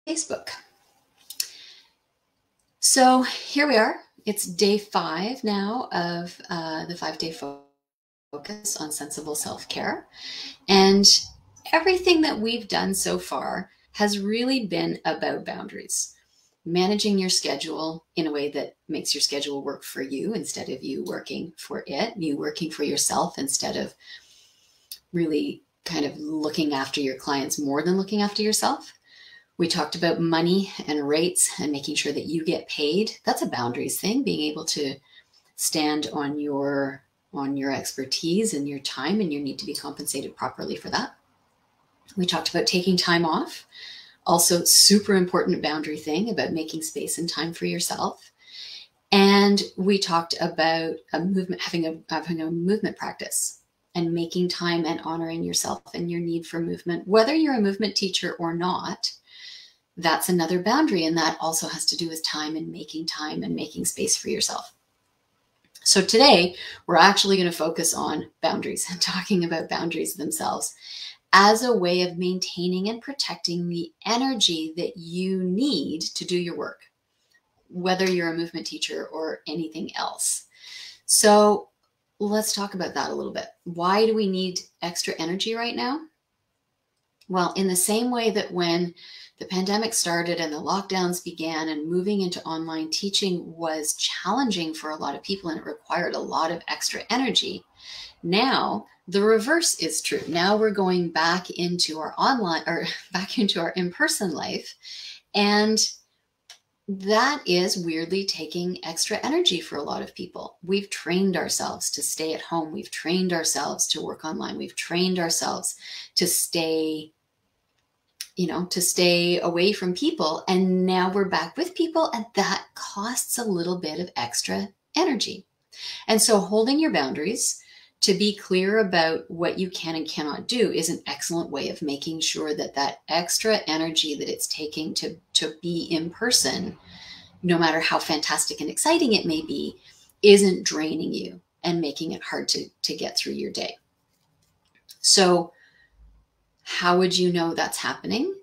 Facebook. So here we are. It's day 5 now of the 5-day focus on sensible self-care. And everything that we've done so far has really been about boundaries. Managing your schedule in a way that makes your schedule work for you instead of you working for it, you working for yourself instead of really kind of looking after your clients more than looking after yourself. We talked about money and rates and making sure that you get paid. That's a boundaries thing, being able to stand on your expertise and your time, and you need to be compensated properly for that. We talked about taking time off. Also, super important boundary thing about making space and time for yourself. And we talked about a movement, having a movement practice and making time and honoring yourself and your need for movement, whether you're a movement teacher or not. That's another boundary, and that also has to do with time and making space for yourself. So today, we're actually going to focus on boundaries and talking about boundaries themselves as a way of maintaining and protecting the energy that you need to do your work, whether you're a movement teacher or anything else. So let's talk about that a little bit. Why do we need extra energy right now? Well, in the same way that when the pandemic started and the lockdowns began and moving into online teaching was challenging for a lot of people and it required a lot of extra energy, now the reverse is true. Now we're going back into our in-person life, and that is weirdly taking extra energy for a lot of people. We've trained ourselves to stay at home. We've trained ourselves to work online. We've trained ourselves to stay away from people. And now we're back with people, and that costs a little bit of extra energy. And so holding your boundaries, to be clear about what you can and cannot do, is an excellent way of making sure that that extra energy that it's taking to be in person, no matter how fantastic and exciting it may be, isn't draining you and making it hard to get through your day. So how would you know that's happening?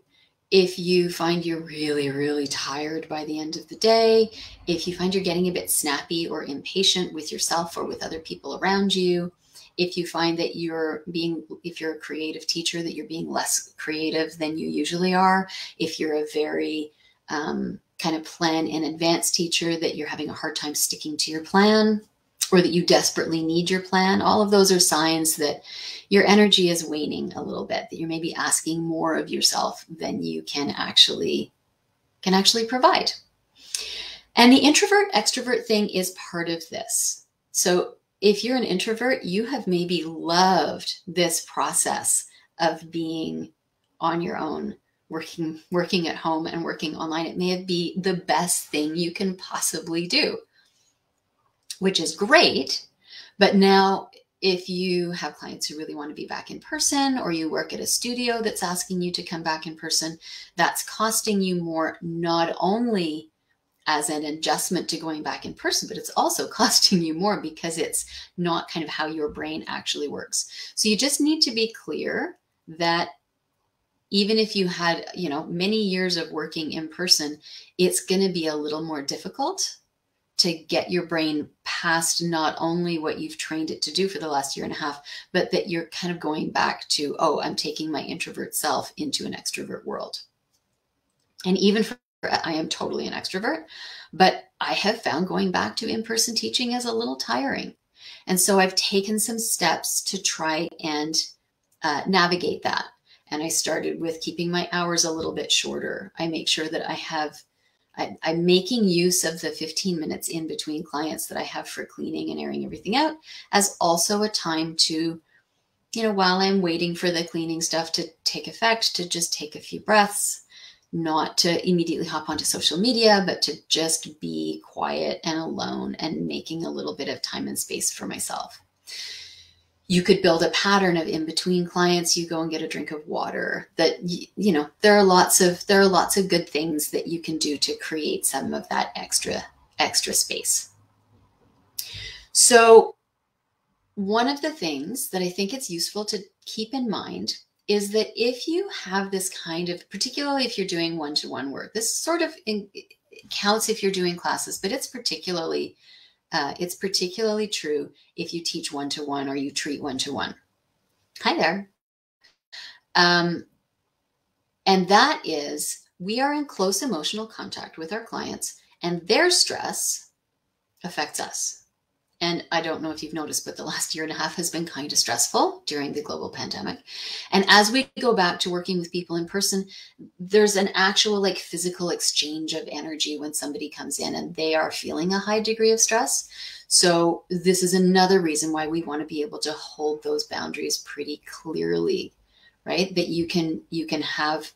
If you find you're really, really tired by the end of the day, if you find you're getting a bit snappy or impatient with yourself or with other people around you, if you find that if you're a creative teacher, that you're being less creative than you usually are, if you're a very kind of plan in advance teacher, that you're having a hard time sticking to your plan, or that you desperately need your plan, all of those are signs that your energy is waning a little bit, that you're maybe asking more of yourself than you can actually provide. And the introvert-extrovert thing is part of this. So if you're an introvert, you have maybe loved this process of being on your own, working at home and working online. It may be the best thing you can possibly do, which is great. But now if you have clients who really want to be back in person, or you work at a studio that's asking you to come back in person, that's costing you more, not only as an adjustment to going back in person, but it's also costing you more because it's not kind of how your brain actually works. So you just need to be clear that even if you had, many years of working in person, it's going to be a little more difficult to get your brain past not only what you've trained it to do for the last year and a half, but that you're kind of going back to, oh, I'm taking my introvert self into an extrovert world. And even for I am totally an extrovert, but I have found going back to in-person teaching is a little tiring. And so I've taken some steps to try and navigate that. And I started with keeping my hours a little bit shorter. I make sure that I'm making use of the 15 minutes in between clients that I have for cleaning and airing everything out as also a time to, while I'm waiting for the cleaning stuff to take effect, to just take a few breaths, not to immediately hop onto social media, but to just be quiet and alone and making a little bit of time and space for myself. You could build a pattern of in between clients, you go and get a drink of water. That, there are lots of good things that you can do to create some of that extra space. So one of the things that I think it's useful to keep in mind is that if you have this kind of, particularly if you're doing one-to-one work, this sort of counts if you're doing classes, but it's particularly true if you teach one-to-one or you treat one-to-one. Hi there. And that is, we are in close emotional contact with our clients, and their stress affects us. And I don't know if you've noticed, but the last year and a half has been kind of stressful during the global pandemic. And as we go back to working with people in person, there's an actual like physical exchange of energy when somebody comes in and they are feeling a high degree of stress. So this is another reason why we want to be able to hold those boundaries pretty clearly, right? That you can have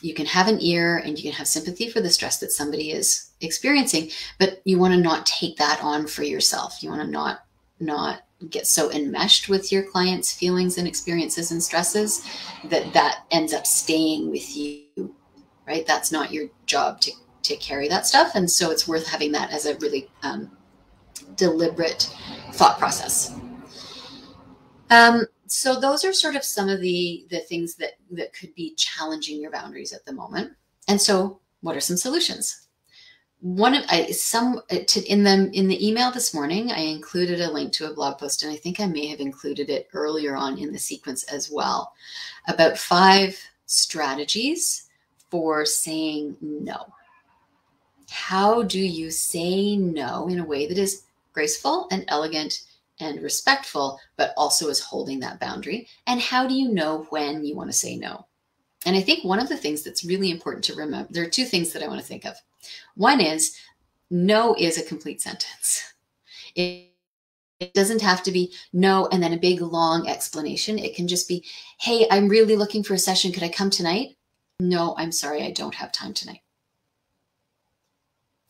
an ear and you can have sympathy for the stress that somebody is experiencing, but you want to not take that on for yourself. You want to not get so enmeshed with your client's feelings and experiences and stresses that ends up staying with you, right? That's not your job to carry that stuff. And so it's worth having that as a really deliberate thought process. So those are sort of some of the things that could be challenging your boundaries at the moment. And so what are some solutions? In the email this morning, I included a link to a blog post, and I think I may have included it earlier on in the sequence as well, about 5 strategies for saying no. How do you say no in a way that is graceful and elegant and respectful, but also is holding that boundary? And how do you know when you want to say no? And I think one of the things that's really important to remember, there are 2 things that I want to think of. One is, no is a complete sentence. It doesn't have to be no and then a big long explanation. It can just be, hey, I'm really looking for a session. Could I come tonight? No, I'm sorry, I don't have time tonight.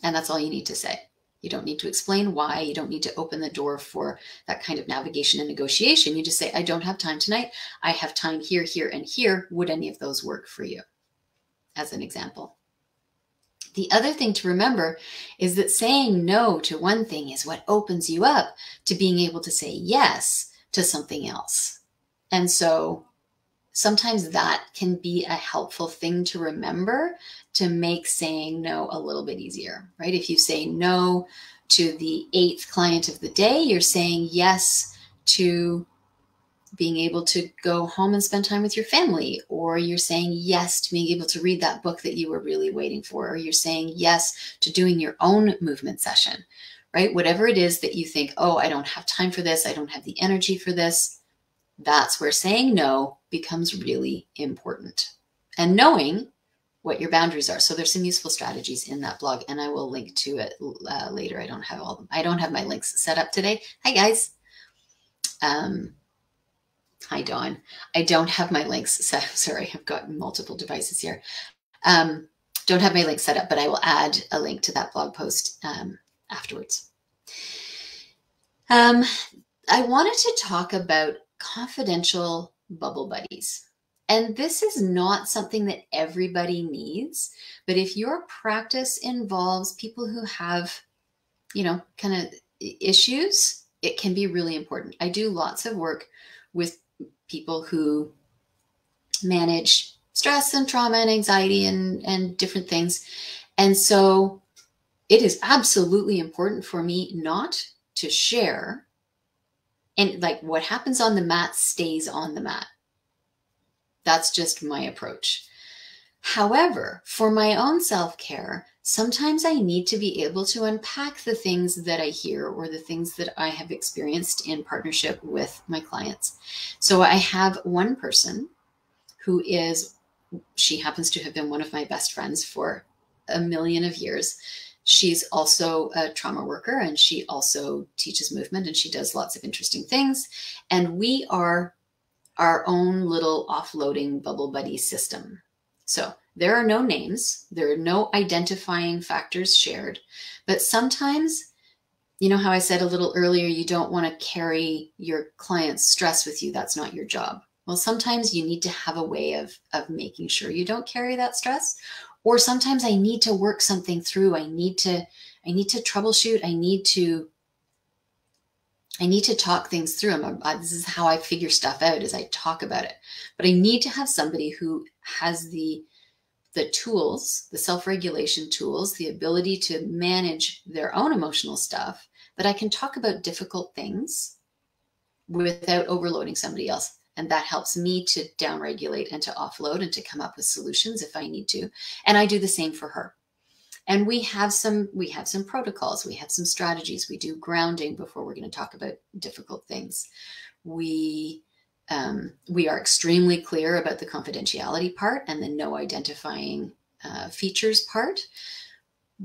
And that's all you need to say. You don't need to explain why. You don't need to open the door for that kind of navigation and negotiation. You just say, I don't have time tonight. I have time here, here, and here. Would any of those work for you? As an example. The other thing to remember is that saying no to one thing is what opens you up to being able to say yes to something else. And so sometimes that can be a helpful thing to remember to make saying no a little bit easier, right? If you say no to the 8th client of the day, you're saying yes to being able to go home and spend time with your family, or you're saying yes to being able to read that book that you were really waiting for, or you're saying yes to doing your own movement session, right? Whatever it is that you think, oh, I don't have time for this, I don't have the energy for this, that's where saying no becomes really important. And knowing what your boundaries are. So there's some useful strategies in that blog, and I will link to it later. I don't have my links set up today. Hi guys. Hi Dawn. I don't have my links set. Sorry, I've got multiple devices here. Don't have my link set up, but I will add a link to that blog post afterwards. I wanted to talk about confidential bubble buddies. And this is not something that everybody needs, but if your practice involves people who have, kind of issues, it can be really important. I do lots of work with people who manage stress and trauma and anxiety and different things. And so it is absolutely important for me not to share. And like what happens on the mat stays on the mat. That's just my approach. However, for my own self-care, sometimes I need to be able to unpack the things that I hear or the things that I have experienced in partnership with my clients. So I have one person who she happens to have been one of my best friends for a million of years. She's also a trauma worker, and she also teaches movement, and she does lots of interesting things. And we are our own little offloading bubble buddy system. So there are no names, there are no identifying factors shared, but sometimes, you know how I said a little earlier, you don't want to carry your client's stress with you. That's not your job. Well, sometimes you need to have a way of making sure you don't carry that stress. Or sometimes I need to work something through. I need to troubleshoot. I need to I need to talk things through. This is how I figure stuff out, is I talk about it. But I need to have somebody who has the tools, the self-regulation tools, the ability to manage their own emotional stuff, that I can talk about difficult things without overloading somebody else. And that helps me to downregulate and to offload and to come up with solutions if I need to. And I do the same for her. And we have some protocols, we have some strategies. We do grounding before we're going to talk about difficult things. We are extremely clear about the confidentiality part and the no identifying features part.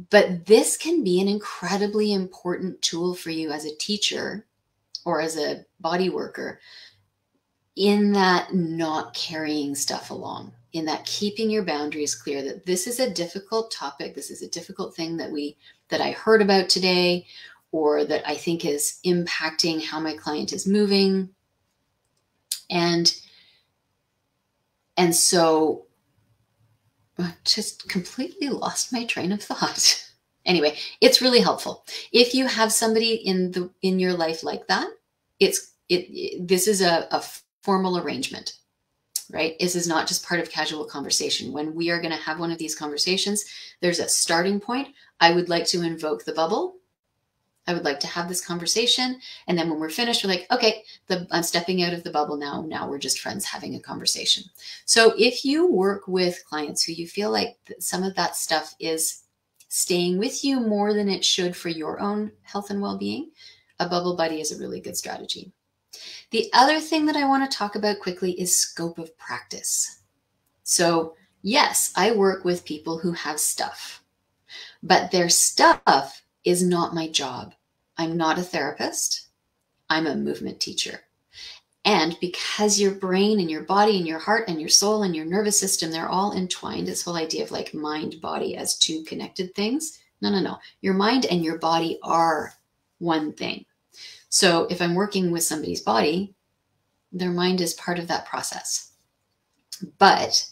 But this can be an incredibly important tool for you as a teacher or as a body worker, in that not carrying stuff along, in that keeping your boundaries clear, that this is a difficult topic, this is a difficult thing that I heard about today, or that I think is impacting how my client is moving. And so I just completely lost my train of thought. Anyway, it's really helpful. If you have somebody in your life like that, this is a formal arrangement, right? This is not just part of casual conversation. When we are going to have one of these conversations, there's a starting point. I would like to invoke the bubble. I would like to have this conversation. And then when we're finished, we're like, okay, I'm stepping out of the bubble now. Now we're just friends having a conversation. So if you work with clients who you feel like some of that stuff is staying with you more than it should for your own health and well-being, a bubble buddy is a really good strategy. The other thing that I want to talk about quickly is scope of practice. So yes, I work with people who have stuff, but their stuff is not my job. I'm not a therapist. I'm a movement teacher. And because your brain and your body and your heart and your soul and your nervous system, they're all entwined, this whole idea of like mind, body as two connected things. No. Your mind and your body are one thing. So if I'm working with somebody's body, their mind is part of that process. But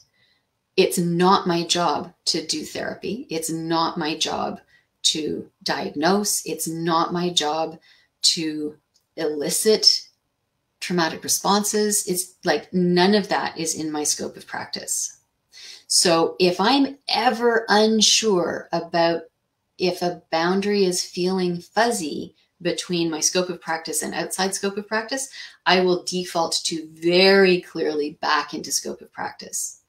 it's not my job to do therapy. It's not my job to diagnose. It's not my job to elicit traumatic responses. It's like none of that is in my scope of practice. So if I'm ever unsure about if a boundary is feeling fuzzy between my scope of practice and outside scope of practice, I will default to very clearly back into scope of practice.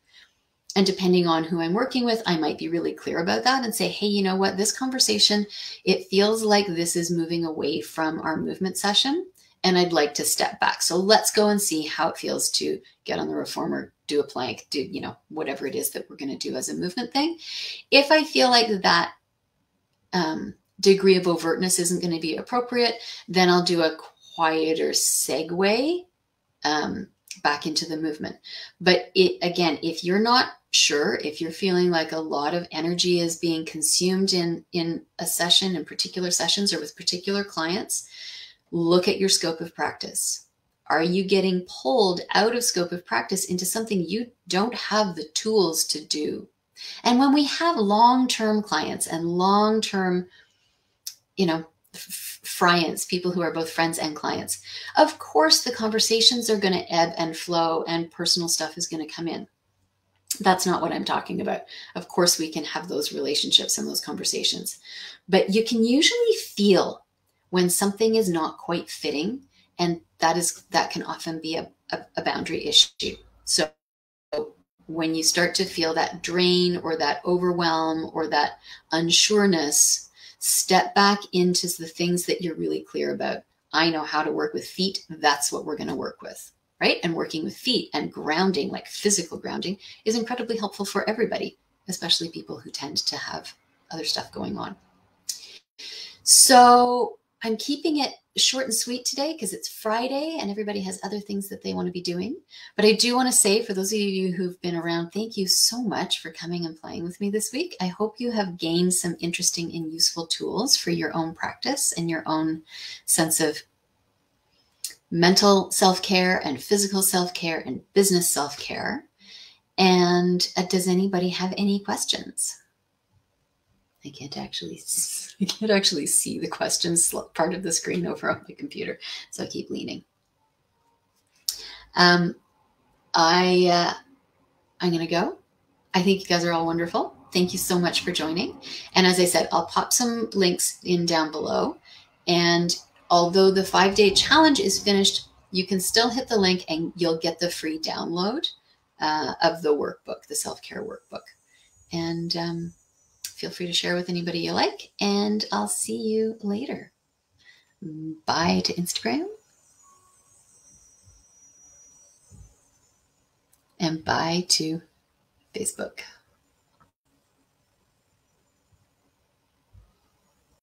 And depending on who I'm working with, I might be really clear about that and say, hey, you know what, this conversation, it feels like this is moving away from our movement session, and I'd like to step back. So let's go and see how it feels to get on the reformer, do a plank, do, whatever it is that we're going to do as a movement thing. If I feel like that degree of overtness isn't going to be appropriate, then I'll do a quieter segue back into the movement. But again, if you're not sure, if you're feeling like a lot of energy is being consumed in a session, in particular sessions or with particular clients, look at your scope of practice. Are you getting pulled out of scope of practice into something you don't have the tools to do? And when we have long-term clients and long-term, friends, people who are both friends and clients, of course, the conversations are going to ebb and flow and personal stuff is going to come in. That's not what I'm talking about. Of course, we can have those relationships and those conversations, but you can usually feel when something is not quite fitting, and that can often be a boundary issue. So when you start to feel that drain or that overwhelm or that unsureness, step back into the things that you're really clear about. I know how to work with feet. That's what we're going to work with, right? And working with feet and grounding, like physical grounding, is incredibly helpful for everybody, especially people who tend to have other stuff going on. So I'm keeping it short and sweet today because it's Friday and everybody has other things that they want to be doing. But I do want to say, for those of you who've been around, thank you so much for coming and playing with me this week. I hope you have gained some interesting and useful tools for your own practice and your own sense of mental self-care and physical self-care and business self-care. And does anybody have any questions? I can't actually see the questions part of the screen over on my computer, so I keep leaning. I'm gonna go. I think you guys are all wonderful. Thank you so much for joining. And as I said, I'll pop some links in down below. And although the 5-day challenge is finished, you can still hit the link and you'll get the free download of the workbook, the self-care workbook. And feel free to share with anybody you like. And I'll see you later. Bye to Instagram. And bye to Facebook.